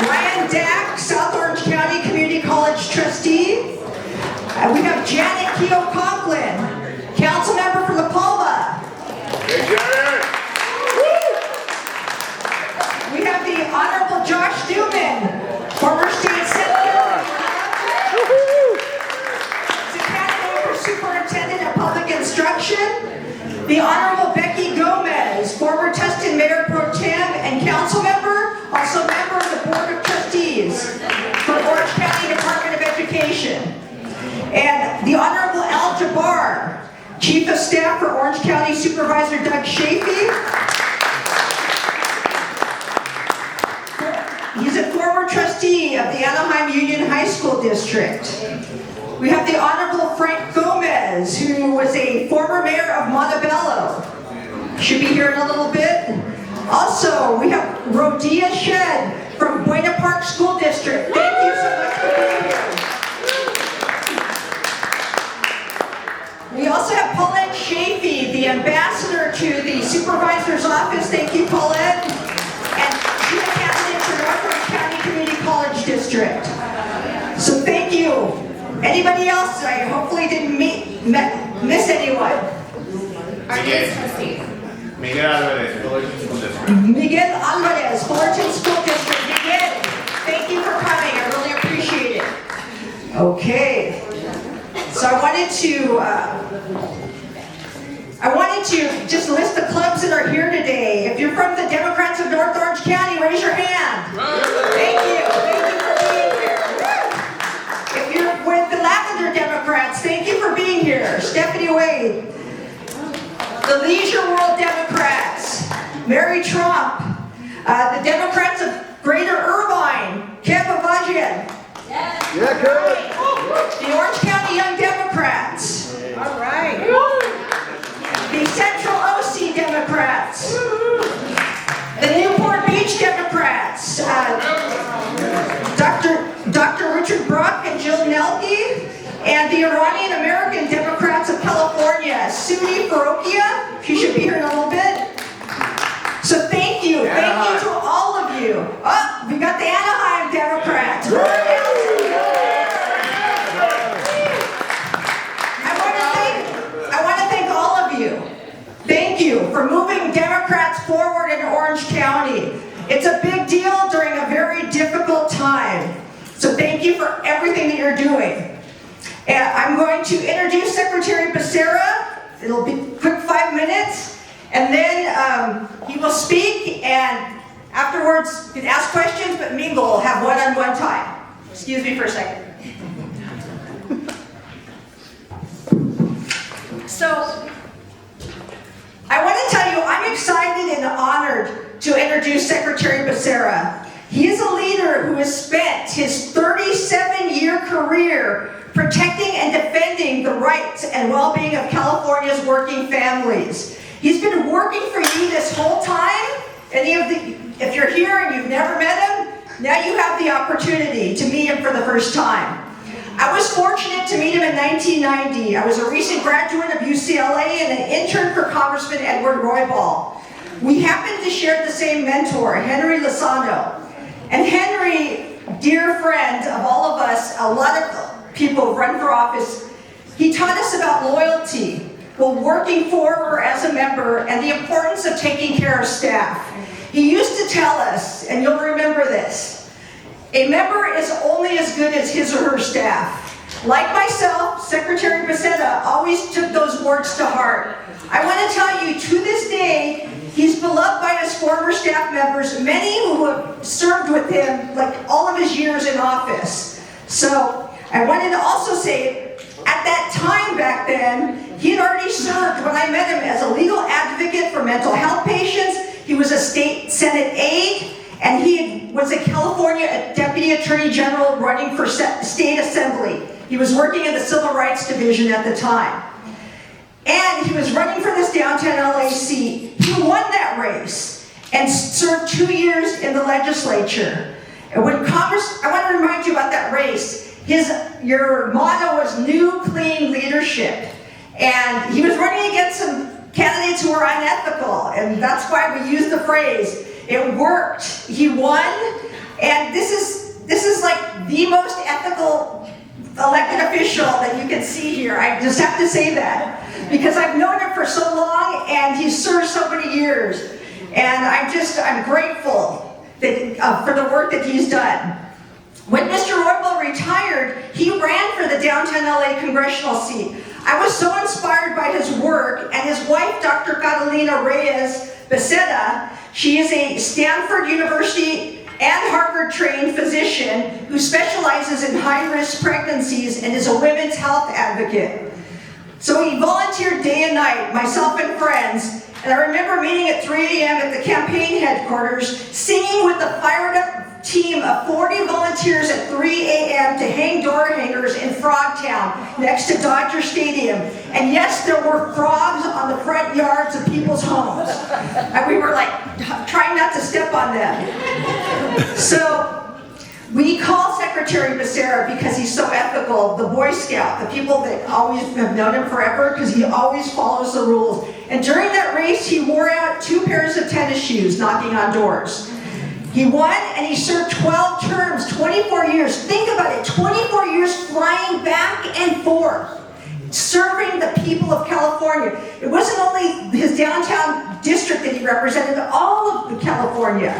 Ryan Dack, South Orange County Community College trustee. We have Janet Keogh Conklin, council member for La Palma. Hey, Janet! We have the Honorable Josh Newman, former state senator. He's a candidate for superintendent of public instruction. The Honorable Becky Gomez, former Tustin Mayor Pro Tem and council member, also member of the Board of Trustees for Orange County Department of Education. And the Honorable Al Jabbar, Chief of Staff for Orange County Supervisor Doug Chafee. He's a former trustee of the Anaheim Union High School District. We have the Honorable Frank Gomez, who was a former mayor of Montebello. Should be here in a little bit. Also, we have Rodia Shed from Buena Park School District. Thank you so much for being here. We also have Paulette Chafee, the ambassador to the supervisor's office. Thank you, Paulette. And she's a candidate for North Orange County Community College District. So thank you. Anybody else? I hopefully didn't miss anyone. Our next trustee. Miguel Alvarez, Fullerton School District. Miguel Alvarez, Fullerton School District. Miguel, thank you for coming. I really appreciate it. Okay. So I wanted to just list the clubs that are here today. If you're from the Democrats of North Orange County, raise your hand. Thank you. Thank you for being here. If you're with the Lavender Democrats, thank you for being here. Stephanie Wade. The Leisure World Democrats, Mary Trump. The Democrats of Greater Irvine, Kev Avajian. Yeah, good. The Orange County Young Democrats. All right. The Central OC Democrats. The Newport Beach Democrats. Dr. Richard Brock and Jill Nelke. And the Iranian American Democrats of California, Sudi Farokhian. She should be here in a little bit. So thank you. Thank you to all of you. Oh, we got the Anaheim Democrats. I want to thank all of you. Thank you for moving Democrats forward in Orange County. It's a big deal during a very difficult time. So thank you for everything that you're doing. And I'm going to introduce Secretary Becerra. It'll be a quick 5 minutes. And then he will speak, and afterwards you can ask questions, but mingle will have one-on-one time. Excuse me for a second. So, I want to tell you, I'm excited and honored to introduce Secretary Becerra. He is a leader who has spent his 37-year career protecting and defending the rights and well-being of California's working families. He's been working for you this whole time. If you're here and you've never met him, now you have the opportunity to meet him for the first time. I was fortunate to meet him in 1990. I was a recent graduate of UCLA and an intern for Congressman Edward Roybal. We happened to share the same mentor, Henry Lozano. And Henry, dear friend of all of us, a lot of people who've run for office, he taught us about loyalty, while working for or as a member, and the importance of taking care of staff. He used to tell us, and you'll remember this, a member is only as good as his or her staff. Like myself, Secretary Becerra always took those words to heart. I want to tell you, to this day, he's beloved by his former staff members, many who have served with him like all of his years in office. So I wanted to also say, at that time back then, he had already served when I met him as a legal advocate for mental health patients. He was a state Senate aide, and he was a California Deputy Attorney General running for state assembly. He was working in the Civil Rights Division at the time. And he was running for this downtown LA seat. He won that race and served 2 years in the legislature. And when Congress, I want to remind you about that race. Your motto was new, clean leadership. And he was running against some candidates who were unethical. And that's why we use the phrase, it worked. He won. And this see here. I just have to say that because I've known him for so long and he's served so many years. And I'm grateful that, for the work that he's done. When Mr. Roybal retired, he ran for the downtown LA congressional seat. I was so inspired by his work, and his wife, Dr. Catalina Reyes Becerra, she is a Stanford University and Harvard-trained physician who specializes in high-risk pregnancies and is a women's health advocate. So he volunteered day and night, myself and friends, and I remember meeting at 3 a.m. at the campaign headquarters, singing with the fired-up team of 40 volunteers at 3 a.m. to hang door hangers in Frogtown next to Dodger Stadium. And yes, there were frogs on the front yards of people's homes. And we were like trying not to step on them. So we call Secretary Becerra because he's so ethical, the Boy Scout, the people that always have known him forever because he always follows the rules. And during that race, he wore out 2 pairs of tennis shoes knocking on doors. He won and he served 12 terms, 24 years. Think about it, 24 years flying back and forth, serving the people of California. It wasn't only his downtown district that he represented, all of California.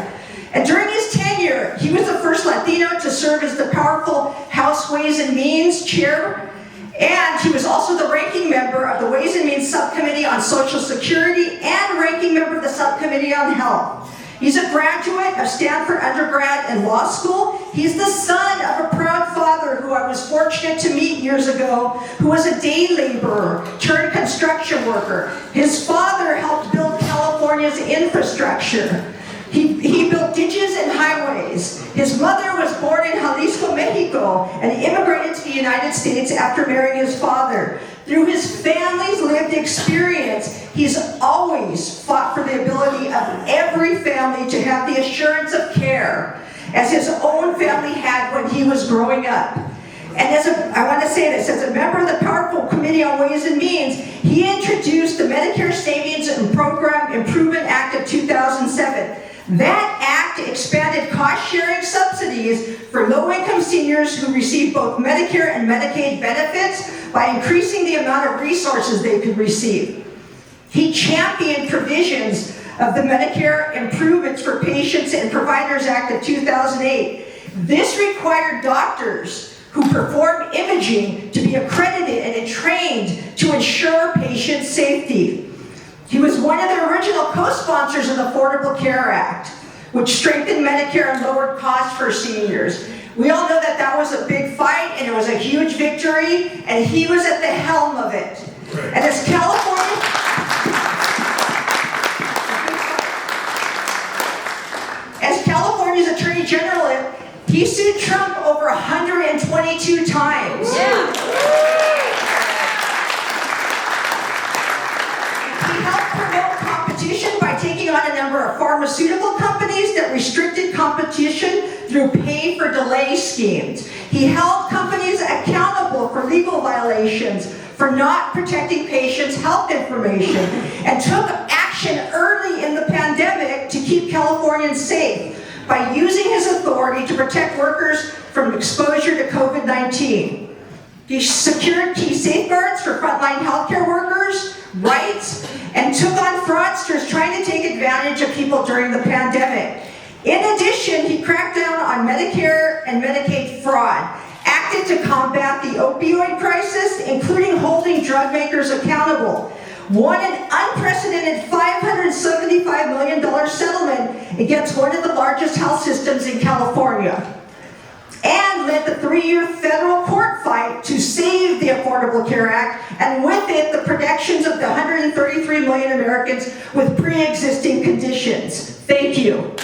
And during his tenure, he was the first Latino to serve as the powerful House Ways and Means chair. And he was also the ranking member of the Ways and Means Subcommittee on Social Security and ranking member of the Subcommittee on Health. He's a graduate of Stanford undergrad and law school. He's the son of a proud father who I was fortunate to meet years ago, who was a day laborer turned construction worker. His father helped build California's infrastructure. He built ditches and highways. His mother was born in Jalisco, Mexico, and immigrated to the United States after marrying his father. Through his family's lived experience, he's always fought for the ability of every family to have the assurance of care, as his own family had when he was growing up. And I want to say this, as a member of the powerful Committee on Ways and Means, he introduced the Medicare Savings and Program Improvement Act of 2007. That act expanded cost-sharing subsidies for low-income seniors who receive both Medicare and Medicaid benefits by increasing the amount of resources they could receive. He championed provisions of the Medicare Improvements for Patients and Providers Act of 2008. This required doctors who perform imaging to be accredited and trained to ensure patient safety. He was one of the original co-sponsors of the Affordable Care Act, which strengthened Medicare and lowered costs for seniors. We all know that that was a big fight and it was a huge victory, and he was at the helm of it. Right. And as California's Attorney General, he sued Trump over 122 times. Yeah. He helped promote competition by taking on a number of pharmaceutical companies that restricted competition through pay-for-delay schemes. He held companies accountable for legal violations for not protecting patients' health information, and took action early in the pandemic to keep Californians safe by using his authority to protect workers from exposure to COVID-19. He secured key safeguards for frontline healthcare workers' rights and took on fraudsters trying to take advantage of people during the pandemic. In addition, he cracked down on Medicare and Medicaid fraud, acted to combat the opioid crisis, including holding drug makers accountable, won an unprecedented $575 million settlement against one of the largest health systems in California, and led the 3-year federal court fight to save the Affordable Care Act, and with it, the protections of the 133 million Americans with pre-existing conditions. Thank you.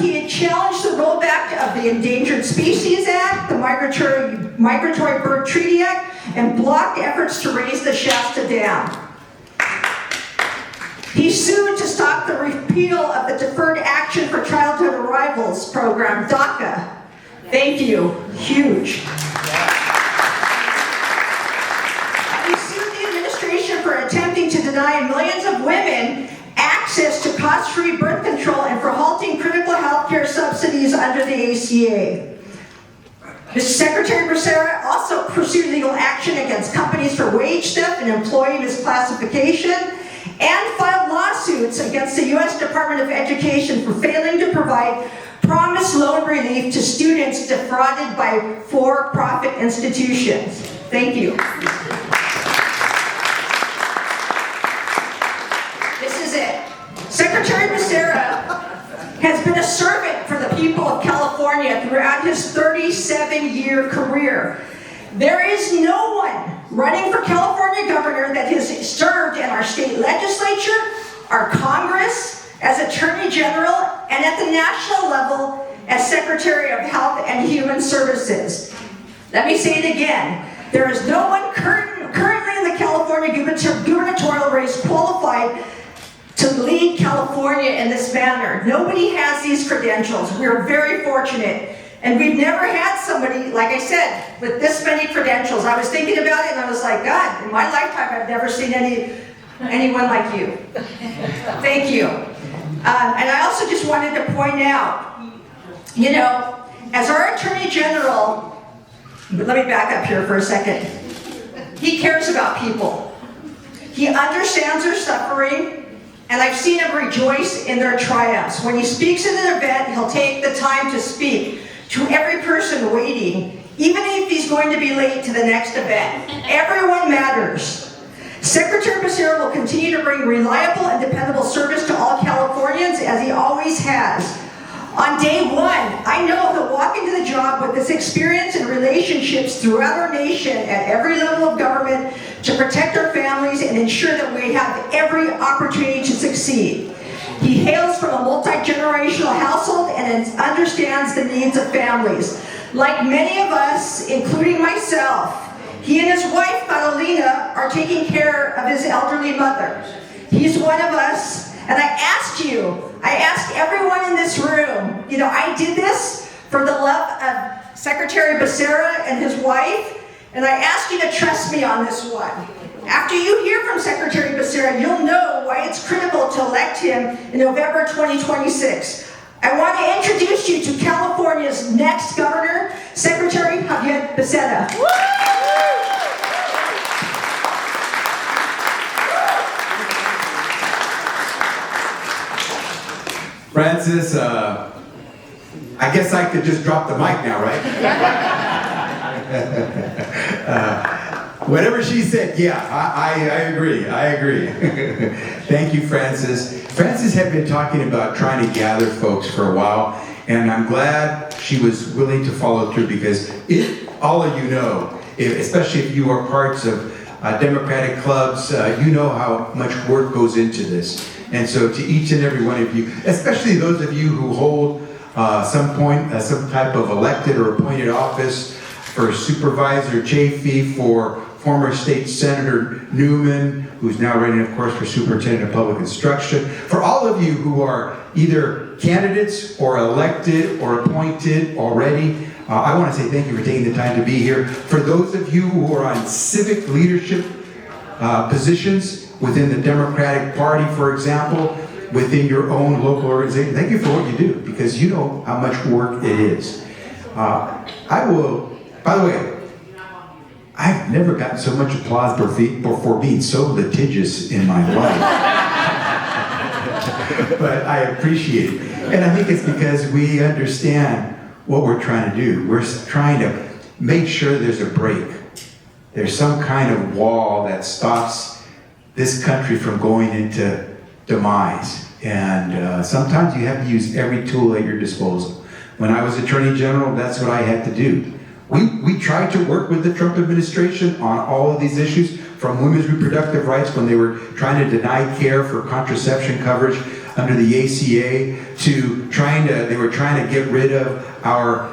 He had challenged the rollback of the Endangered Species Act, the Migratory Bird Treaty Act, and blocked efforts to raise the Shasta Dam. He sued to stop the repeal of the Deferred Action for Childhood Arrivals program, DACA. Thank you. Huge. He sued the administration for attempting to deny millions of women access to cost-free birth control and for halting critical health care subsidies under the ACA. Mr. Secretary Becerra also pursued legal action against companies for wage theft and employee misclassification, and filed lawsuits against the U.S. Department of Education for failing to provide promised loan relief to students defrauded by for-profit institutions. Thank you. This is it. Secretary Becerra has been a servant for the people of California throughout his 37-year career. There is no one running for California governor that has served in our state legislature, our Congress, as Attorney General, and at the national level as Secretary of Health and Human Services. Let me say it again. There is no one currently in the California gubernatorial race qualified to lead California in this manner. Nobody has these credentials. We're very fortunate. And we've never had somebody, like I said, with this many credentials. I was thinking about it and I was like, God, in my lifetime I've never seen anyone like you. Thank you. And I also just wanted to point out, you know, as our Attorney General, let me back up here for a second. He cares about people. He understands their suffering. And I've seen him rejoice in their triumphs. When he speaks at an event, he'll take the time to speak to every person waiting, even if he's going to be late to the next event. Everyone matters. Secretary Becerra will continue to bring reliable and dependable service to all Californians, as he always has. On day one, I know he'll walk into the job with this experience and relationships throughout our nation at every level of government to protect our families and ensure that we have every opportunity to succeed. He hails from a multi-generational household and understands the needs of families. Like many of us, including myself, he and his wife, Catalina, are taking care of his elderly mother. He's one of us, and I asked everyone in this room, you know, I did this for the love of Secretary Becerra and his wife, and I ask you to trust me on this one. After you hear from Secretary Becerra, you'll know why it's critical to elect him in November 2026. I want to introduce you to California's next governor, Secretary Xavier Becerra. Francis, I guess I could just drop the mic now, right? Whatever she said, yeah, I agree. Thank you, Francis. Francis had been talking about trying to gather folks for a while, and I'm glad she was willing to follow through, because all of you know, especially if you are parts of Democratic clubs, you know how much work goes into this. And so to each and every one of you, especially those of you who hold some type of elected or appointed office, for Supervisor Chafee, for former State Senator Newman, who's now running, of course, for Superintendent of Public Instruction, for all of you who are either candidates or elected or appointed already, I want to say thank you for taking the time to be here. For those of you who are on civic leadership positions within the Democratic Party, for example, within your own local organization, thank you for what you do, because you know how much work it is. By the way, I've never gotten so much applause for being so litigious in my life. But I appreciate it. And I think it's because we understand what we're trying to do. We're trying to make sure there's a break. There's some kind of wall that stops this country from going into demise. And sometimes you have to use every tool at your disposal. When I was Attorney General, that's what I had to do. We tried to work with the Trump administration on all of these issues, from women's reproductive rights when they were trying to deny care for contraception coverage under the ACA, to they were trying to get rid of our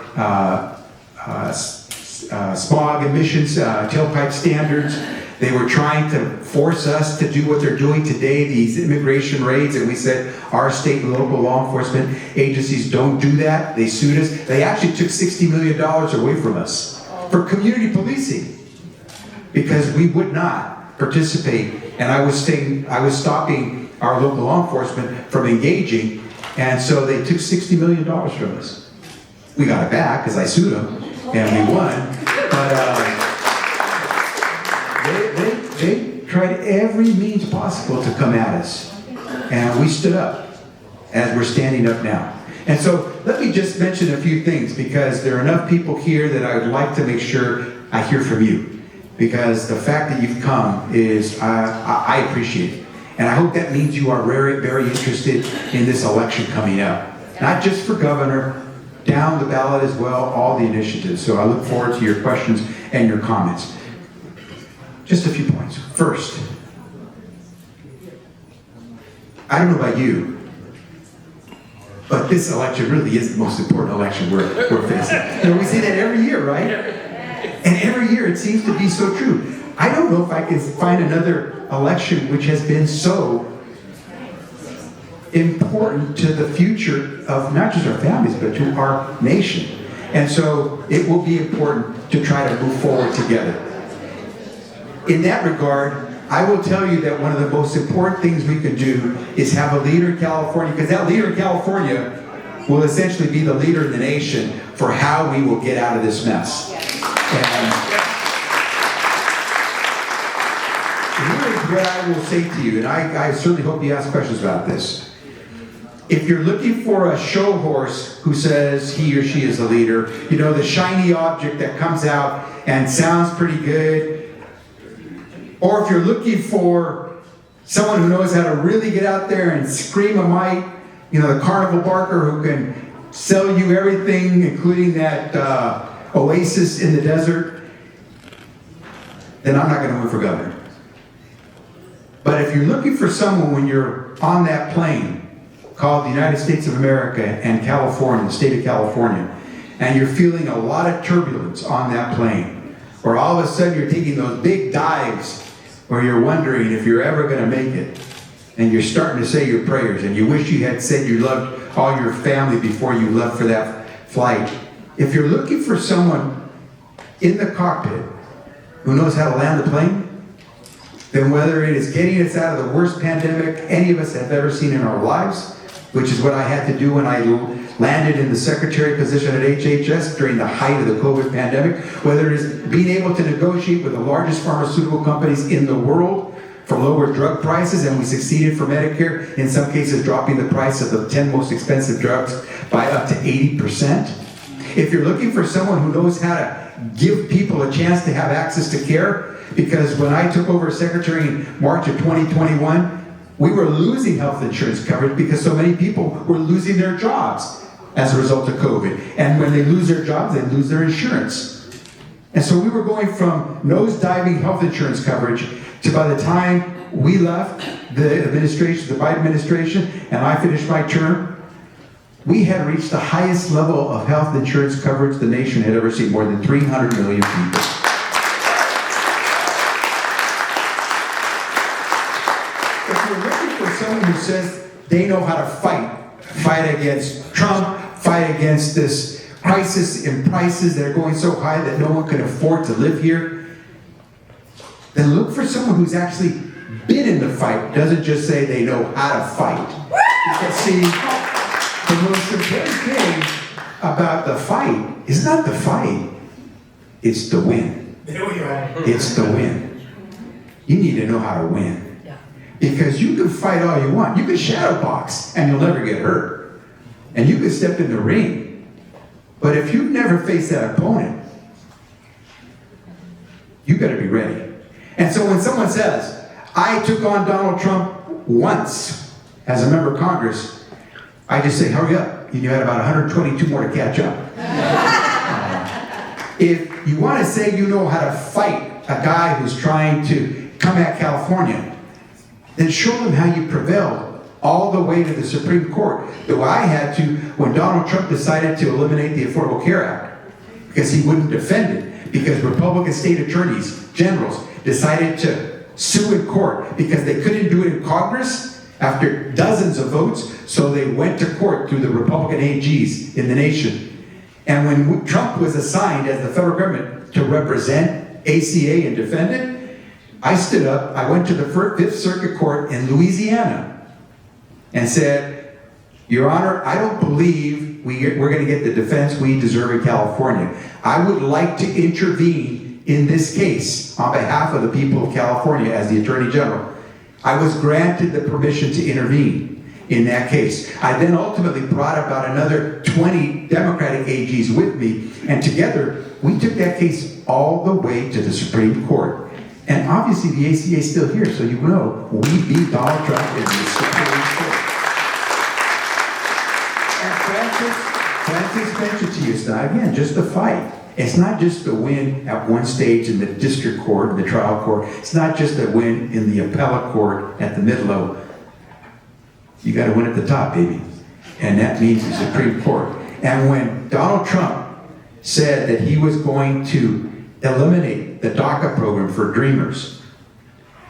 smog emissions, tailpipe standards. They were trying to force us to do what they're doing today, these immigration raids, and we said our state and local law enforcement agencies don't do that. They sued us. They actually took $60 million away from us for community policing, because we would not participate, and I was stopping our local law enforcement from engaging, and so they took $60 million from us. We got it back because I sued them and we won. But they tried every means possible to come at us. And we stood up as we're standing up now. And so let me just mention a few things because there are enough people here that I would like to make sure I hear from you. Because the fact that you've come is, I appreciate it. And I hope that means you are very, very interested in this election coming up. Not just for governor, down the ballot as well, all the initiatives. So I look forward to your questions and your comments. Just a few points. First, I don't know about you, but this election really is the most important election we're facing. You know, we say that every year, right? And every year it seems to be so true. I don't know if I can find another election which has been so important to the future of not just our families, but to our nation. And so it will be important to try to move forward together. In that regard, I will tell you that one of the most important things we could do is have a leader in California, because that leader in California will essentially be the leader in the nation for how we will get out of this mess. And here's what I will say to you, and I certainly hope you ask questions about this. If you're looking for a show horse who says he or she is a leader, you know, the shiny object that comes out and sounds pretty good, or if you're looking for someone who knows how to really get out there and scream a mic, you know, the carnival barker who can sell you everything, including that oasis in the desert, then I'm not going to move for governor. But if you're looking for someone when you're on that plane called the United States of America and California, the state of California, and you're feeling a lot of turbulence on that plane, or all of a sudden you're taking those big dives where you're wondering if you're ever going to make it, and you're starting to say your prayers, and you wish you had said you loved all your family before you left for that flight. If you're looking for someone in the cockpit who knows how to land the plane, then whether it is getting us out of the worst pandemic any of us have ever seen in our lives, which is what I had to do when I landed in the secretary position at HHS during the height of the COVID pandemic, whether it is being able to negotiate with the largest pharmaceutical companies in the world for lower drug prices, and we succeeded for Medicare, in some cases dropping the price of the 10 most expensive drugs by up to 80%. If you're looking for someone who knows how to give people a chance to have access to care, because when I took over as secretary in March of 2021, we were losing health insurance coverage because so many people were losing their jobs as a result of COVID. And when they lose their jobs, they lose their insurance. And so we were going from nose-diving health insurance coverage to, by the time we left the administration, the Biden administration, and I finished my term, we had reached the highest level of health insurance coverage the nation had ever seen, more than 300 million people. If you're looking for someone who says they know how to fight against Trump, fight against this crisis in prices that are going so high that no one can afford to live here, then look for someone who's actually been in the fight, doesn't just say they know how to fight. Because see, the most important thing about the fight is not the fight, it's the win. There we go. It's the win. You need to know how to win. Because you can fight all you want. You can shadow box and you'll never get hurt. And you can step in the ring. But if you've never faced that opponent, you better be ready. And so when someone says, I took on Donald Trump once as a member of Congress, I just say, hurry up. You had about 122 more to catch up. If you want to say you know how to fight a guy who's trying to come at California, then show them how you prevailed all the way to the Supreme Court. Though I had to, when Donald Trump decided to eliminate the Affordable Care Act, because he wouldn't defend it, because Republican state attorneys, generals, decided to sue in court because they couldn't do it in Congress after dozens of votes, so they went to court through the Republican AGs in the nation. And when Trump was assigned as the federal government to represent ACA and defend it, I stood up, I went to the Fifth Circuit Court in Louisiana and said, Your Honor, I don't believe we're going to get the defense we deserve in California. I would like to intervene in this case on behalf of the people of California as the Attorney General. I was granted the permission to intervene in that case. I then ultimately brought about another 20 Democratic AGs with me, and together we took that case all the way to the Supreme Court. And obviously the ACA is still here, so you know we beat Donald Trump in the Supreme Court. And Francis mentioned to you, it's not, again, just a fight. It's not just a win at one stage in the district court, the trial court. It's not just a win in the appellate court at the mid-level. You got to win at the top, baby. And that means the Supreme Court. And when Donald Trump said that he was going to eliminate the DACA program for Dreamers,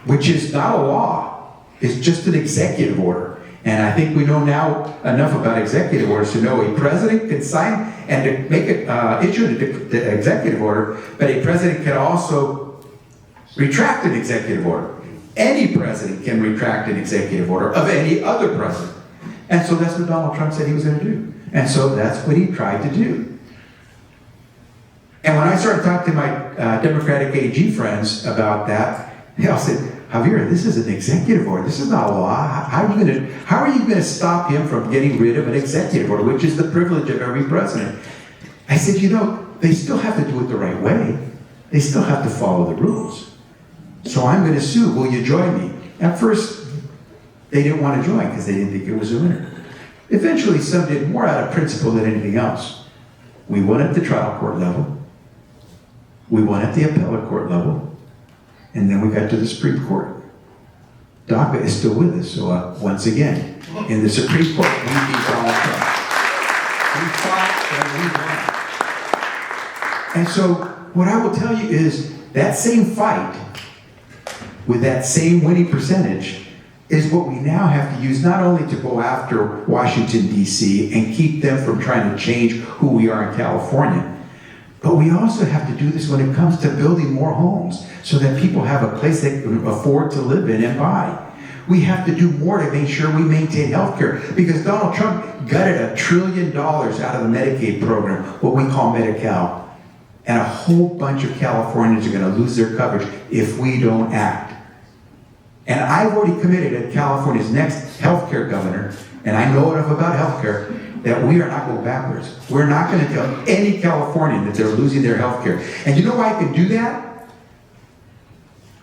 which is not a law, it's just an executive order. And I think we know now enough about executive orders to know a president can sign and to make it issue the executive order, but a president can also retract an executive order. Any president can retract an executive order of any other president. And so that's what Donald Trump said he was going to do. And so that's what he tried to do. And when I started talking to my Democratic AG friends about that, they all said, Javier, this is an executive order. This is not a law. How are you going to stop him from getting rid of an executive order, which is the privilege of every president? I said, you know, they still have to do it the right way. They still have to follow the rules. So I'm going to sue. Will you join me? At first, they didn't want to join because they didn't think it was a winner. Eventually, some did, more out of principle than anything else. We won at the trial court level. We won at the appellate court level. And then we got to the Supreme Court. DACA is still with us. So once again, in the Supreme Court, we beat Donald Trump. We fought and we won. And so what I will tell you is that same fight with that same winning percentage is what we now have to use, not only to go after Washington, D.C. and keep them from trying to change who we are in California, but we also have to do this when it comes to building more homes so that people have a place they can afford to live in and buy. We have to do more to make sure we maintain health care, because Donald Trump gutted $1 trillion out of the Medicaid program, what we call Medi-Cal. And a whole bunch of Californians are going to lose their coverage if we don't act. And I've already committed at California's next health care governor, and I know enough about health care, that we are not going backwards. We're not going to tell any Californian that they're losing their health care. And you know why I can do that?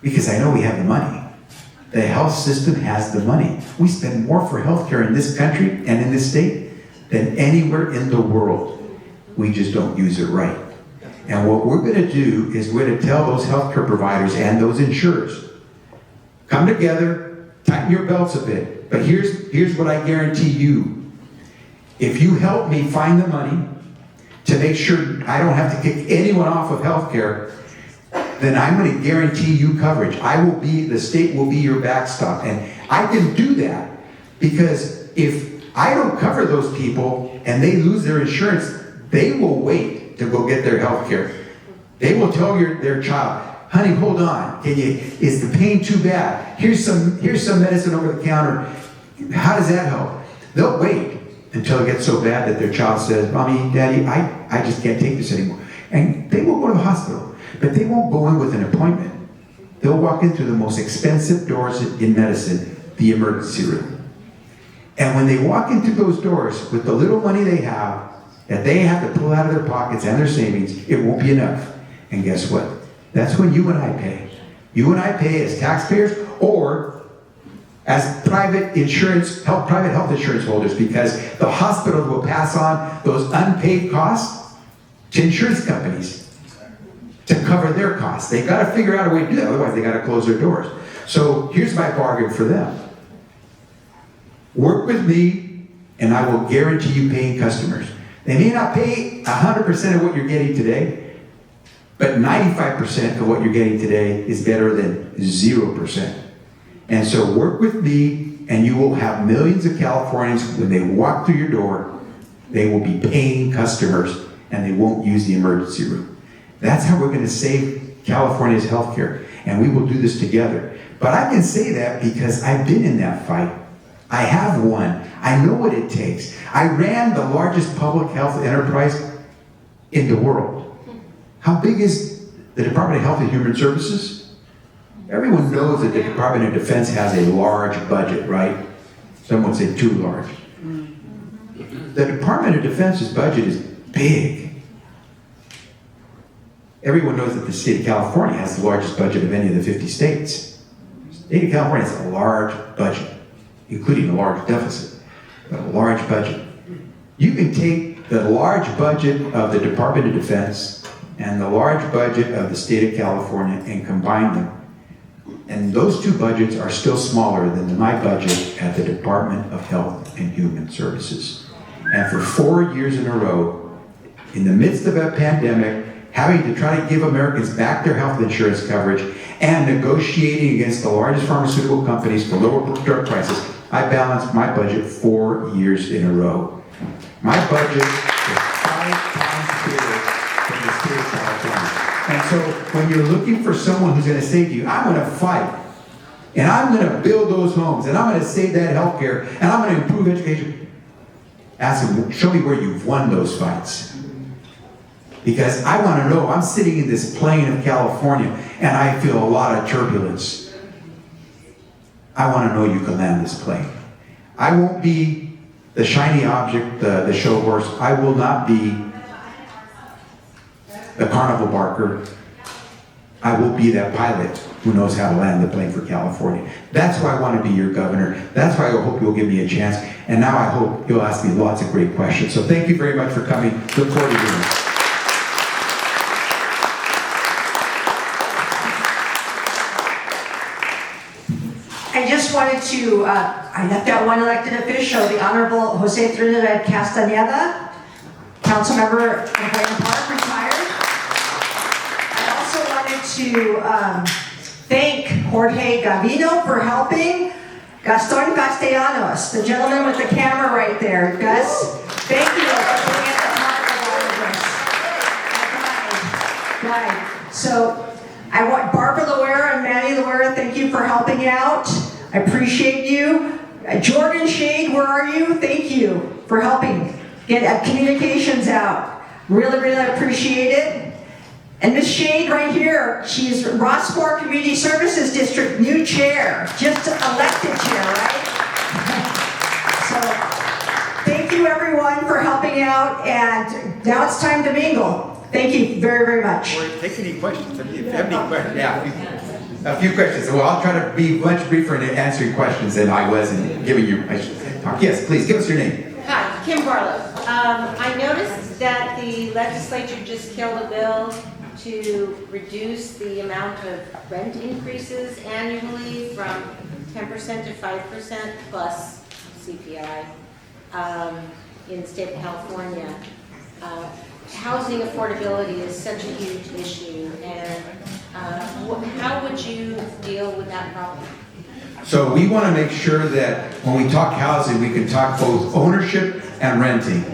Because I know we have the money. The health system has the money. We spend more for health care in this country and in this state than anywhere in the world. We just don't use it right. And what we're going to do is we're going to tell those healthcare providers and those insurers, come together, tighten your belts a bit. But here's what I guarantee you. If you help me find the money to make sure I don't have to kick anyone off of health care, then I'm going to guarantee you coverage. The state will be your backstop. And I can do that because if I don't cover those people and they lose their insurance, they will wait to go get their health care. They will tell their child, honey, hold on. Is the pain too bad? Here's some medicine over the counter. How does that help? They'll wait until it gets so bad that their child says, Mommy, Daddy, I just can't take this anymore. And they will go to the hospital, but they won't go in with an appointment. They'll walk in through the most expensive doors in medicine, the emergency room. And when they walk into those doors with the little money they have, that they have to pull out of their pockets and their savings, it won't be enough. And guess what? That's when you and I pay. You and I pay as taxpayers or as private health insurance holders, because the hospitals will pass on those unpaid costs to insurance companies to cover their costs. They got to figure out a way to do that, otherwise they got to close their doors. So here's my bargain for them. Work with me and I will guarantee you paying customers. They may not pay 100% of what you're getting today, but 95% of what you're getting today is better than 0%. And so work with me, and you will have millions of Californians, when they walk through your door, they will be paying customers, and they won't use the emergency room. That's how we're going to save California's health care, and we will do this together. But I can say that because I've been in that fight. I have won. I know what it takes. I ran the largest public health enterprise in the world. How big is the Department of Health and Human Services? Everyone knows that the Department of Defense has a large budget, right? Some would say too large. The Department of Defense's budget is big. Everyone knows that the state of California has the largest budget of any of the 50 states. The state of California has a large budget, including a large deficit, but a large budget. You can take the large budget of the Department of Defense and the large budget of the state of California and combine them. And those two budgets are still smaller than my budget at the Department of Health and Human Services. And for 4 years in a row, in the midst of a pandemic, having to try to give Americans back their health insurance coverage and negotiating against the largest pharmaceutical companies for lower drug prices, I balanced my budget 4 years in a row. My budget is 5 times bigger than the state of California. And so when you're looking for someone who's going to say to you, I'm going to fight, and I'm going to build those homes, and I'm going to save that health care, and I'm going to improve education, ask them, show me where you've won those fights. Because I want to know, I'm sitting in this plane of California, and I feel a lot of turbulence. I want to know you can land this plane. I won't be the shiny object, the show horse. I will not be the carnival barker. I will be that pilot who knows how to land the plane for California. That's why I want to be your governor. That's why I hope you'll give me a chance. And now I hope you'll ask me lots of great questions. So thank you very much for coming. Look forward to doing it. I just wanted to, I left out one elected official, the Honorable Jose Trinidad Castañeda, council member of Highland Park, retired. I also wanted to thank Jorge Gavino for helping. Gaston Castellanos, the gentleman with the camera right there. Gus, thank you for being at the heart of all of this. Right. So I want Barbara Loera and Manny Loera, thank you for helping out. I appreciate you. Jordan Shade, where are you? Thank you for helping get communications out. Really, really appreciate it. And Miss Shade right here, she's Rossmore Community Services District new chair, just elected chair, right? So thank you everyone for helping out, and now it's time to mingle. Thank you very, very much. Take any questions. If you have any questions, yeah. A few questions. Well, I'll try to be much briefer in answering questions than I was in giving you talk. Yes, please, give us your name. Hi, Kim Barlow. I noticed that the legislature just killed a bill to reduce the amount of rent increases annually from 10% to 5% plus CPI in the state of California. Housing affordability is such a huge issue, and how would you deal with that problem? So we want to make sure that when we talk housing, we can talk both ownership and renting.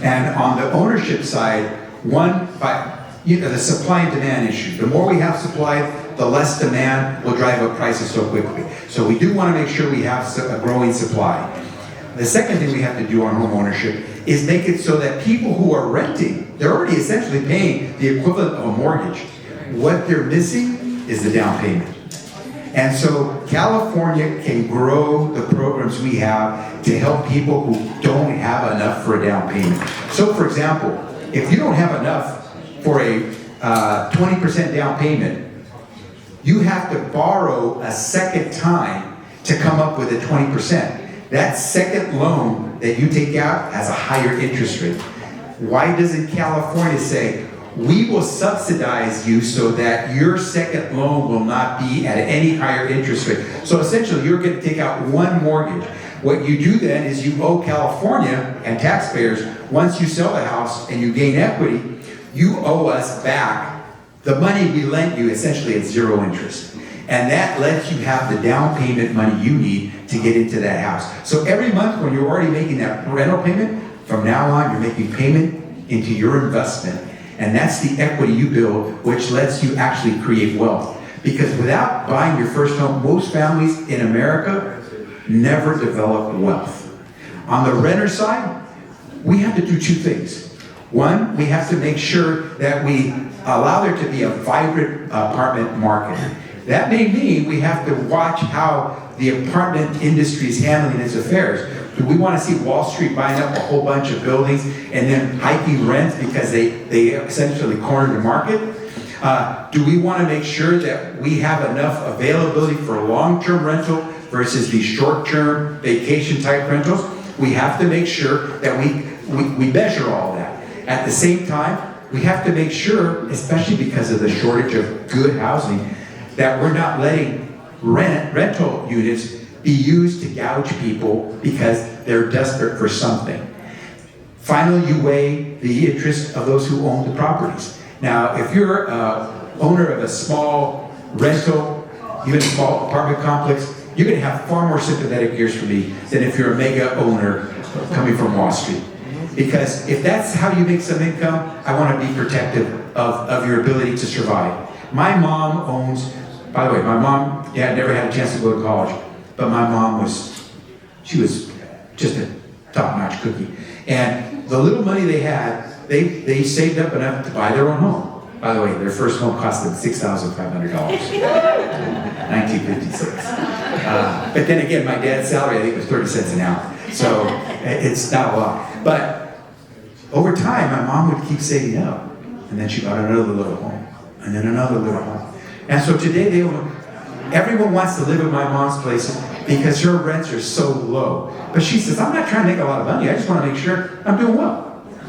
And on the ownership side, the supply and demand issue. The more we have supply, the less demand will drive up prices so quickly. So we do want to make sure we have a growing supply. The second thing we have to do on home ownership is make it so that people who are renting, they're already essentially paying the equivalent of a mortgage. What they're missing is the down payment. And so California can grow the programs we have to help people who don't have enough for a down payment. So for example, if you don't have enough for a 20% down payment, you have to borrow a second time to come up with a 20%. That second loan that you take out has a higher interest rate. Why doesn't California say, we will subsidize you so that your second loan will not be at any higher interest rate? So essentially, you're going to take out one mortgage. What you do then is you owe California and taxpayers, once you sell the house and you gain equity, you owe us back the money we lent you essentially at zero interest. And that lets you have the down payment money you need to get into that house. So every month when you're already making that rental payment, from now on you're making payment into your investment. And that's the equity you build, which lets you actually create wealth. Because without buying your first home, most families in America never develop wealth. On the renter side, we have to do two things. One, we have to make sure that we allow there to be a vibrant apartment market. That may mean we have to watch how the apartment industry is handling its affairs. Do we want to see Wall Street buying up a whole bunch of buildings and then hiking rents because they essentially cornered the market? Do we want to make sure that we have enough availability for long-term rental versus these short-term vacation type rentals? We have to make sure that we measure all that. At the same time, we have to make sure, especially because of the shortage of good housing, that we're not letting rental units be used to gouge people because they're desperate for something. Finally, you weigh the interest of those who own the properties. Now, if you're an owner of a small rental, even a small apartment complex, you're going to have far more sympathetic ears for me than if you're a mega owner coming from Wall Street. Because if that's how you make some income, I want to be protective of your ability to survive. My mom owns, by the way, my mom never had a chance to go to college, but my mom was just a top-notch cookie. And the little money they had, they saved up enough to buy their own home. By the way, their first home cost them $6,500, 1956. But then again, my dad's salary, I think, was 30 cents an hour. So it's not a lot. But over time, my mom would keep saving up. And then she bought another little home. And then another little home. And so today, everyone wants to live at my mom's place because her rents are so low. But she says, I'm not trying to make a lot of money. I just want to make sure I'm doing well.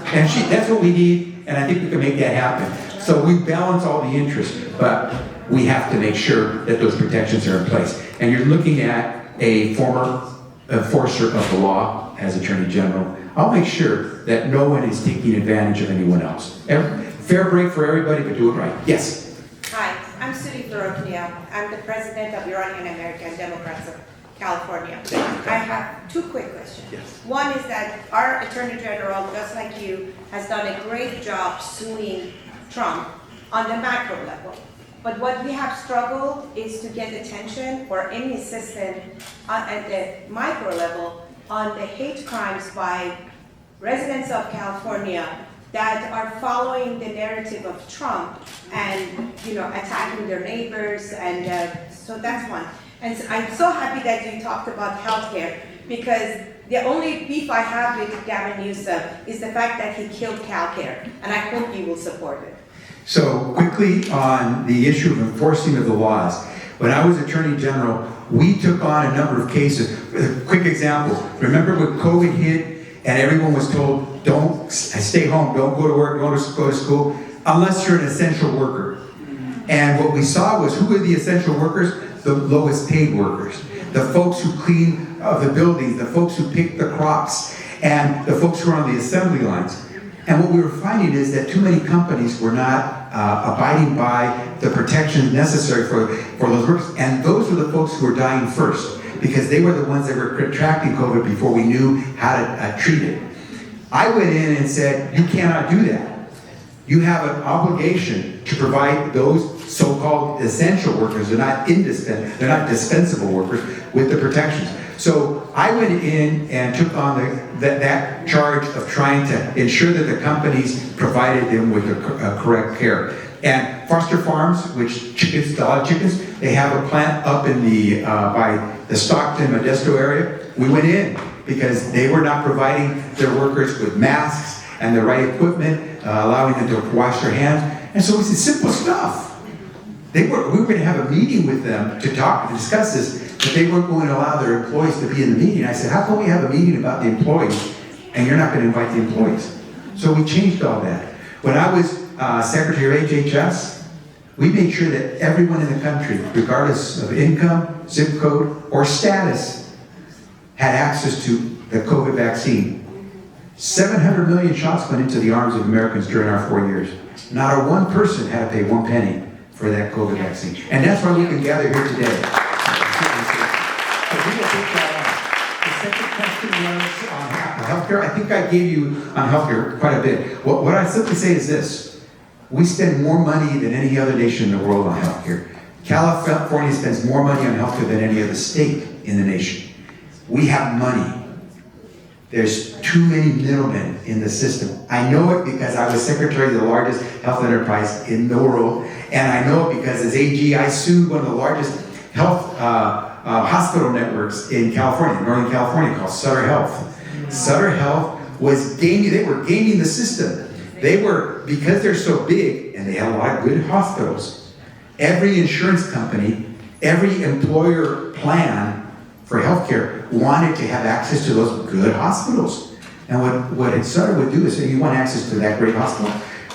And that's what we need, and I think we can make that happen. So we balance all the interests, but we have to make sure that those protections are in place. And you're looking at a former enforcer of the law as Attorney General. I'll make sure that no one is taking advantage of anyone else. Fair break for everybody, but do it right. Yes? Hi, I'm Sudi Floroknia. I'm the president of Iranian American Democrats of California. I have two quick questions. Yes. One is that our Attorney General, just like you, has done a great job suing Trump on the macro level. But what we have struggled is to get attention or any assistance at the micro level on the hate crimes by residents of California that are following the narrative of Trump and attacking their neighbors, and so that's one. And so I'm so happy that you talked about healthcare, because the only beef I have with Gavin Newsom is the fact that he killed CalCare, and I hope you will support it. So quickly on the issue of enforcing of the laws. When I was Attorney General, we took on a number of cases. Quick example, remember when COVID hit and everyone was told, don't stay home, don't go to work, don't go to school, unless you're an essential worker. And what we saw was, who were the essential workers? The lowest paid workers. The folks who clean the buildings, the folks who pick the crops, and the folks who are on the assembly lines. And what we were finding is that too many companies were not abiding by the protections necessary for those workers. And those were the folks who were dying first, because they were the ones that were contracting COVID before we knew how to treat it. I went in and said, you cannot do that. You have an obligation to provide those so-called essential workers, they're not dispensable workers, with the protections. So I went in and took on that charge of trying to ensure that the companies provided them with the correct care. And Foster Farms, which chickens, a lot of chickens, they have a plant up in the by the Stockton, Modesto area. We went in because they were not providing their workers with masks and the right equipment, allowing them to wash their hands. And so it's simple stuff. We were going to have a meeting with them to discuss this, but they weren't going to allow their employees to be in the meeting. I said, how can we have a meeting about the employees and you're not going to invite the employees? So we changed all that. When I was Secretary of HHS, we made sure that everyone in the country, regardless of income, zip code, or status, had access to the COVID vaccine. 700 million shots went into the arms of Americans during our 4 years. Not a one person had to pay 1 penny for that COVID vaccine. And that's why we can gather here today. So we will take that on. The second question was on healthcare. I think I gave you on healthcare quite a bit. What I simply say is this. We spend more money than any other nation in the world on healthcare. California spends more money on healthcare than any other state in the nation. We have money. There's too many middlemen in the system. I know it because I was secretary of the largest health enterprise in the world, and I know it because as AG, I sued one of the largest health hospital networks in California, Northern California, called Sutter Health. Sutter Health was gaming, they were gaming the system. They were, because they're so big, and they had a lot of good hospitals, every insurance company, every employer plan for healthcare wanted to have access to those good hospitals. And what Sutter would do is say, you want access to that great hospital,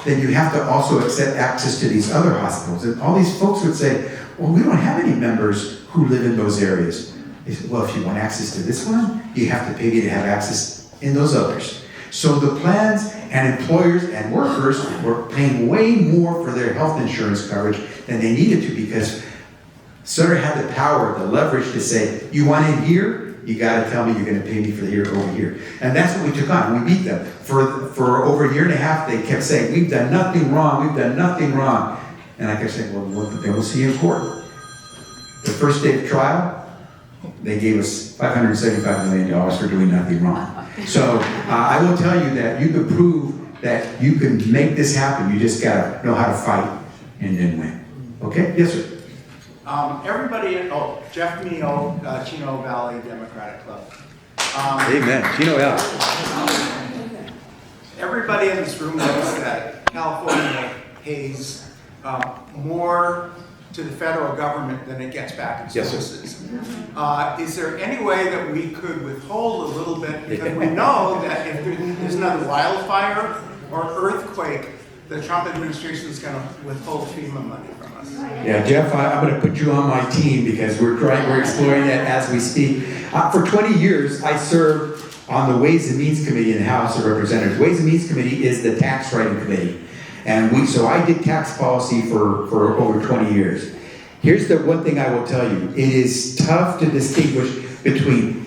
then you have to also accept access to these other hospitals. And all these folks would say, well, we don't have any members who live in those areas. They said, well, if you want access to this one, you have to pay me to have access in those others. So the plans and employers and workers were paying way more for their health insurance coverage than they needed to, because Sutter had the power, the leverage to say, you want in here, you gotta tell me you're gonna pay me for the here over here. And that's what we took on. We beat them. For over a year and a half, they kept saying, we've done nothing wrong, we've done nothing wrong. And I kept saying, well, then we'll see you in court. The first day of trial, they gave us $575 million for doing nothing wrong. So I will tell you that you can prove that you can make this happen. You just gotta know how to fight and then win. Okay? Yes, sir. Everybody, Jeff Mio, Chino Valley Democratic Club. Amen. Chino, yeah. Everybody in this room knows that California pays more to the federal government than it gets back in services. Is there any way that we could withhold a little bit? Because we know that if there's another wildfire or earthquake, the Trump administration is going to withhold FEMA money from us. Yeah, Jeff, I'm going to put you on my team because we're exploring that as we speak. For 20 years, I served on the Ways and Means Committee in the House of Representatives. Ways and Means Committee is the tax writing committee. And so I did tax policy for over 20 years. Here's the one thing I will tell you. It is tough to distinguish between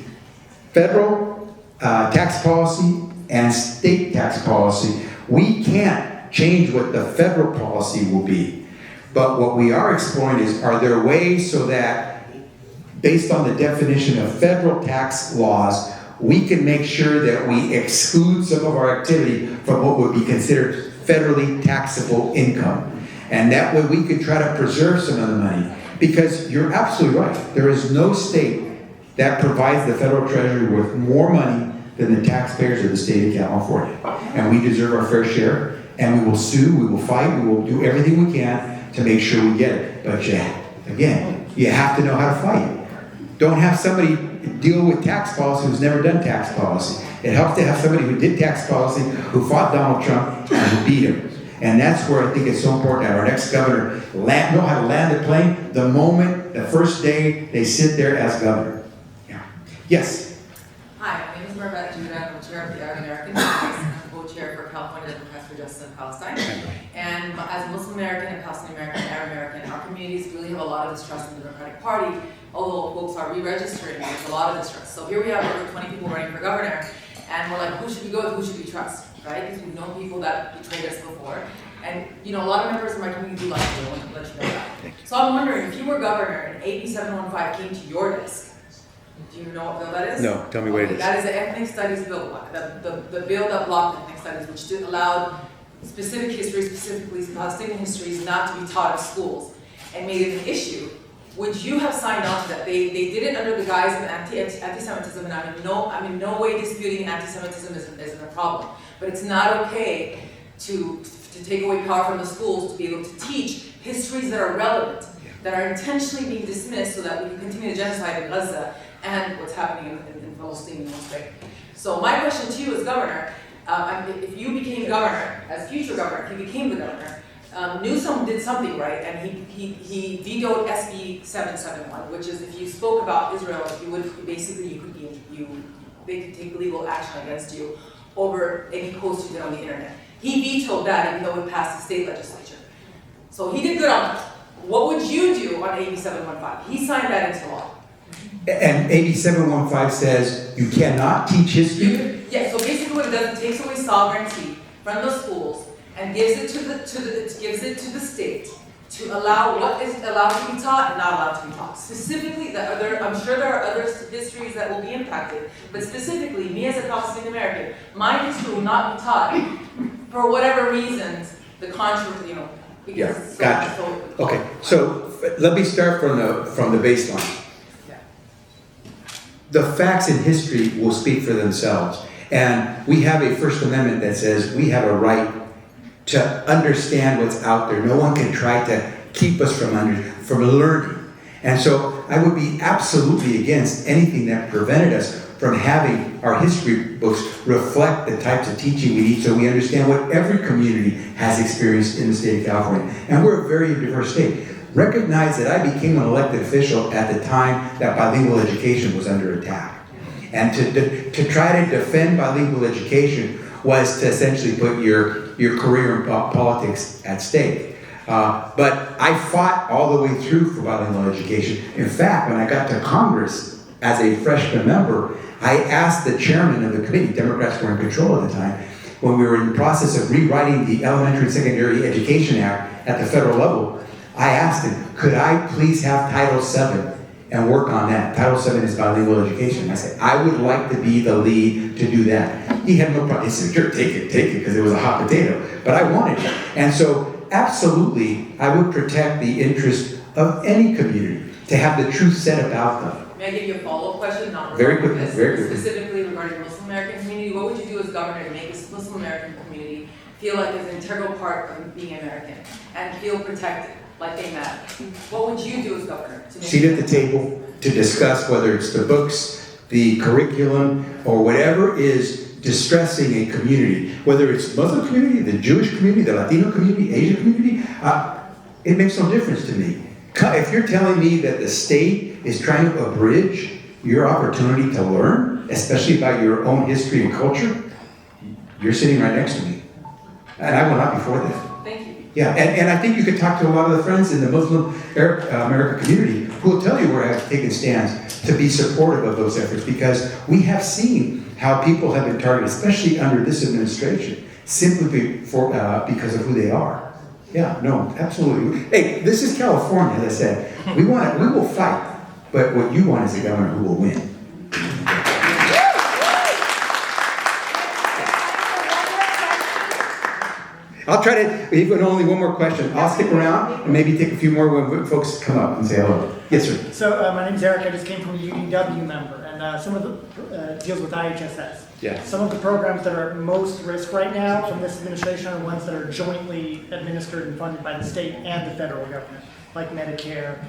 federal tax policy and state tax policy. We can't change what the federal policy will be. But what we are exploring is, are there ways so that, based on the definition of federal tax laws, we can make sure that we exclude some of our activity from what would be considered federally taxable income. And that way we could try to preserve some of the money. Because you're absolutely right. There is no state that provides the federal treasury with more money than the taxpayers of the state of California. And we deserve our fair share. And we will sue, we will fight, we will do everything we can to make sure we get it. But again, you have to know how to fight. Don't have somebody deal with tax policy who's never done tax policy. It helps to have somebody who did tax policy, who fought Donald Trump, and who beat him. And that's where I think it's so important that our next governor know how to land the plane the moment, the first day they sit there as governor. Yeah. Yes? Hi, my name is Marvette Judah. I'm the chair of the Arab American Caucus, and I'm the co-chair for California Democrats for Justice in Palestine. And as a Muslim American and Palestinian American and Arab American, our communities really have a lot of distrust in the Democratic Party, although folks are re-registering, there's a lot of distrust. So here we have over 20 people running for governor, and we're like, who should we go with, who should we trust? Right? Because we've known people that betrayed us before. And, you know, a lot of members in my community do like you. I want to let you know that. So I'm wondering, if you were governor and AB 715 came to your desk, do you know what bill that is? No, tell me what it is. That is the ethnic studies bill, the bill that blocked ethnic studies, which allowed specific histories, specifically Palestinian histories, not to be taught in schools, and made it an issue. Would you have signed on to that? They did it under the guise of anti-Semitism, and I'm in no way disputing anti-Semitism isn't a problem. But it's not okay to take away power from the schools to be able to teach histories that are relevant, that are intentionally being dismissed so that we can continue the genocide in Gaza and what's happening in Palestine in West Bank. So my question to you as governor, if you became governor, as future governor, if you became the governor, Newsom did something right, and he vetoed SB 771, which is if you spoke about Israel, they could take legal action against you over any post you did on the internet. He vetoed that even though it passed the state legislature. So he did good on that. What would you do on AB 715? He signed that into law. And AB 715 says you cannot teach history? Yeah, so basically what it does, it takes away sovereignty from the schools and gives it to the state to allow what is allowed to be taught and not allowed to be taught. Specifically, I'm sure there are other histories that will be impacted, but specifically, me as a Palestinian American, my history will not be taught for whatever reasons, the contrary, because Yeah, so gotcha. so- Okay, so let me start from the baseline. Yeah. The facts in history will speak for themselves. And we have a First Amendment that says we have a right to understand what's out there. No one can try to keep us from learning. And so I would be absolutely against anything that prevented us from having our history books reflect the types of teaching we need so we understand what every community has experienced in the state of California. And we're a very diverse state. Recognize that I became an elected official at the time that bilingual education was under attack. And to try to defend bilingual education was to essentially put your career in politics at stake. But I fought all the way through for bilingual education. In fact, when I got to Congress as a freshman member, I asked the chairman of the committee, Democrats were in control at the time, when we were in the process of rewriting the Elementary and Secondary Education Act at the federal level, I asked him, could I please have Title VII and work on that? Title VII is bilingual education. I said, I would like to be the lead to do that. He had no problem. He said, sure, take it, because it was a hot potato. But I wanted it. And so, absolutely, I would protect the interest of any community to have the truth said about them. May I give you a follow-up question? Not Very regarding quickly, this, very quickly. Specifically regarding the Muslim American community, what would you do as governor to make this Muslim American community feel like it's an integral part of being American and feel protected, like they matter? What would you do as governor to make Seat at the table to discuss whether it's the books, the curriculum, or whatever is distressing a community, whether it's the Muslim community, the Jewish community, the Latino community, Asian community, it makes no difference to me. If you're telling me that the state is trying to abridge your opportunity to learn, especially about your own history and culture, you're sitting right next to me. And I will not be for that. Thank you. Yeah, and I think you could talk to a lot of the friends in the Muslim American community who will tell you where I've taken stands to be supportive of those efforts, because we have seen how people have been targeted, especially under this administration, simply because of who they are. Yeah, no, absolutely. Hey, this is California, as I said. We will fight, but what you want is a governor who will win. I'll try to, even only one more question. I'll stick around and maybe take a few more when folks come up and say hello. Yes, sir. So my name's Eric. I just came from a UDW member, and some of the deals with IHSS. Yeah. Some of the programs that are at most risk right now from this administration are ones that are jointly administered and funded by the state and the federal government, like Medicare,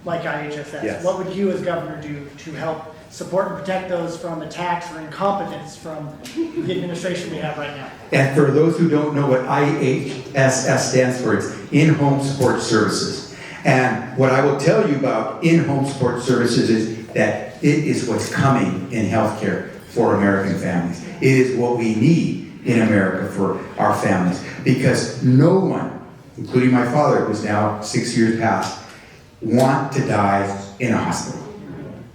like IHSS. Yes. What would you as governor do to help support and protect those from attacks or incompetence from the administration we have right now? And for those who don't know what IHSS stands for, it's In-Home Support Services. And what I will tell you about in-home support services is that it is what's coming in healthcare for American families. It is what we need in America for our families. Because no one, including my father, who's now 6 years past, want to die in a hospital.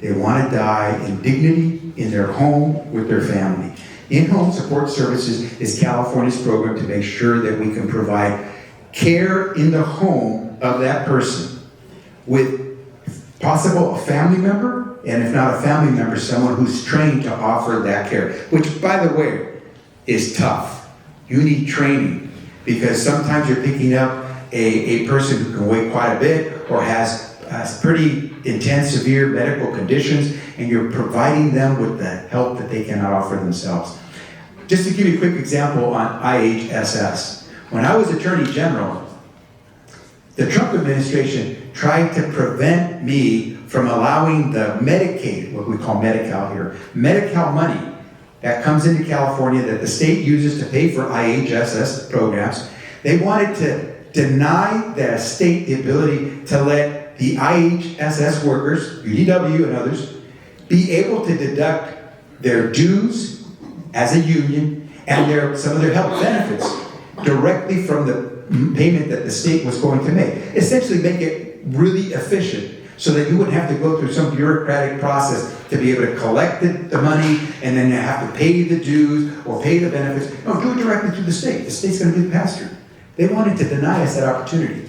They want to die in dignity, in their home, with their family. In-Home Support Services is California's program to make sure that we can provide care in the home of that person with possible a family member, and if not a family member, someone who's trained to offer that care, which, by the way, is tough. You need training, because sometimes you're picking up a person who can weigh quite a bit or has pretty intense, severe medical conditions, and you're providing them with the help that they cannot offer themselves. Just to give you a quick example on IHSS. When I was Attorney General, the Trump administration tried to prevent me from allowing the Medicaid, what we call Medi-Cal here, Medi-Cal money that comes into California that the state uses to pay for IHSS programs. They wanted to deny the state the ability to let the IHSS workers, UDW and others, be able to deduct their dues as a union and some of their health benefits directly from the payment that the state was going to make. Essentially make it really efficient so that you wouldn't have to go through some bureaucratic process to be able to collect the money and then have to pay the dues or pay the benefits. No, do it directly to the state. The state's going to be the pass-through. They wanted to deny us that opportunity.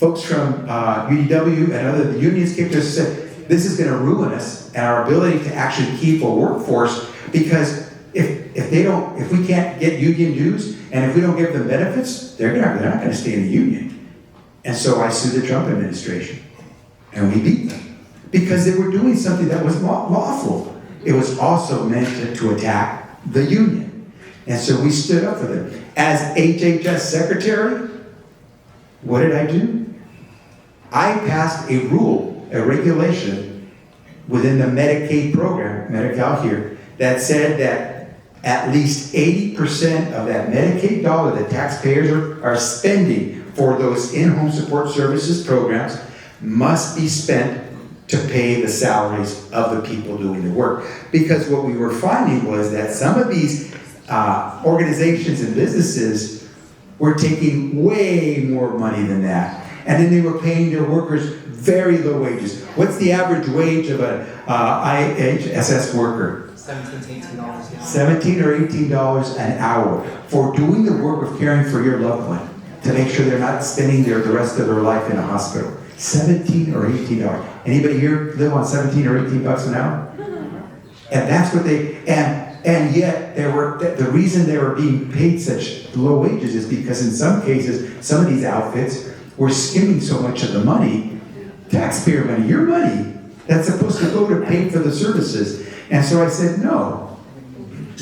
folks from UDW and other unions came to us and said, this is going to ruin us and our ability to actually keep a workforce, because if we can't get union dues and if we don't give them benefits, they're not going to stay in the union. And so I sued the Trump administration, and we beat them because they were doing something that was lawful. It was also meant to attack the union, and so we stood up for them. As HHS secretary, what did I do? I passed a rule, a regulation within the Medicaid program, Medi-Cal here, that said that at least 80% of that Medicaid dollar that taxpayers are spending for those in-home support services programs must be spent to pay the salaries of the people doing the work. Because what we were finding was that some of these organizations and businesses were taking way more money than that. And then they were paying their workers very low wages. What's the average wage of an IHSS worker? $17 to $18, yeah. $17 or $18 an hour for doing the work of caring for your loved one, to make sure they're not spending the rest of their life in a hospital. $17 or $18. Anybody here live on 17 or 18 bucks an hour? And that's what and yet the reason they were being paid such low wages is because in some cases, some of these outfits were skimming so much of the money, taxpayer money, your money, that's supposed to go to pay for the services. And so I said, no,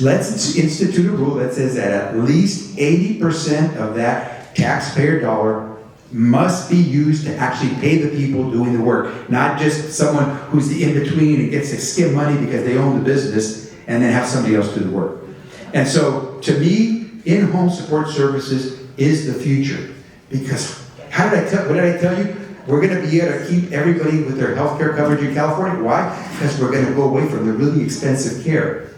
let's institute a rule that says that at least 80% of that taxpayer dollar must be used to actually pay the people doing the work, not just someone who's the in-between and gets to skim money because they own the business and then have somebody else do the work. And so, to me, in-home support services is the future. Because, what did I tell you? We're going to be able to keep everybody with their health care coverage in California. Why? Because we're going to go away from the really expensive care.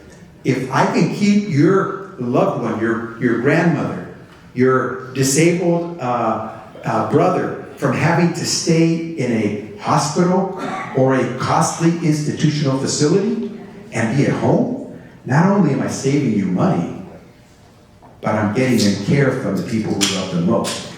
If I can keep your loved one, your grandmother, your disabled brother from having to stay in a hospital or a costly institutional facility and be at home, not only am I saving you money, but I'm getting them care from the people who love them most.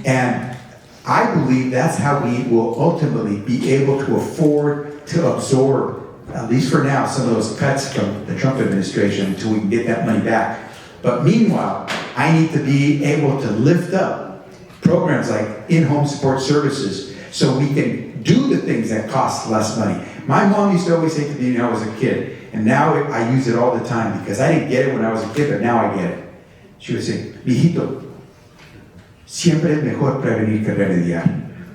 And I believe that's how we will ultimately be able to afford to absorb, at least for now, some of those cuts from the Trump administration until we can get that money back. But meanwhile, I need to be able to lift up programs like in-home support services so we can do the things that cost less money. My mom used to always say to me when I was a kid, and now I use it all the time because I didn't get it when I was a kid, but now I get it. She would say, mijito, siempre es mejor prevenir que remediar.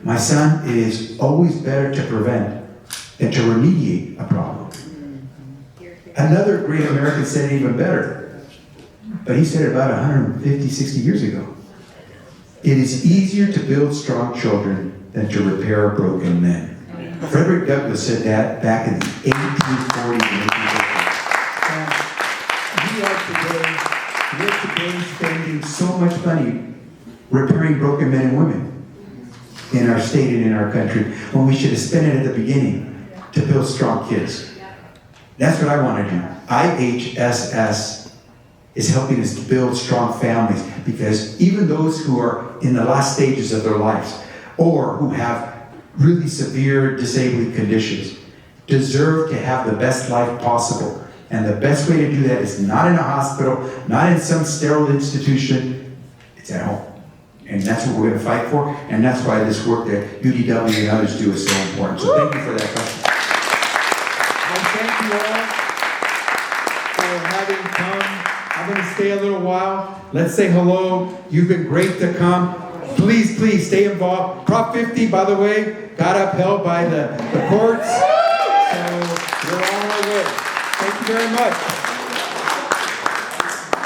My son, it is always better to prevent than to remediate a problem. Another great American said it even better, but he said it about 150, 60 years ago. It is easier to build strong children than to repair broken men. Frederick Douglass said that back in the 1840s and 1850s. We are today spending so much money repairing broken men and women in our state and in our country, when we should have spent it at the beginning to build strong kids. That's what I want to do. IHSS is helping us to build strong families, because even those who are in the last stages of their lives or who have really severe disabling conditions deserve to have the best life possible. And the best way to do that is not in a hospital, not in some sterile institution, it's at home. And that's what we're going to fight for, and that's why this work that UDW and others do is so important. So thank you for that question. I thank you all for having come. I'm going to stay a little while. Let's say hello. You've been great to come. Please, please stay involved. Prop 50, by the way, got upheld by the courts. So we're on our way. Thank you very much.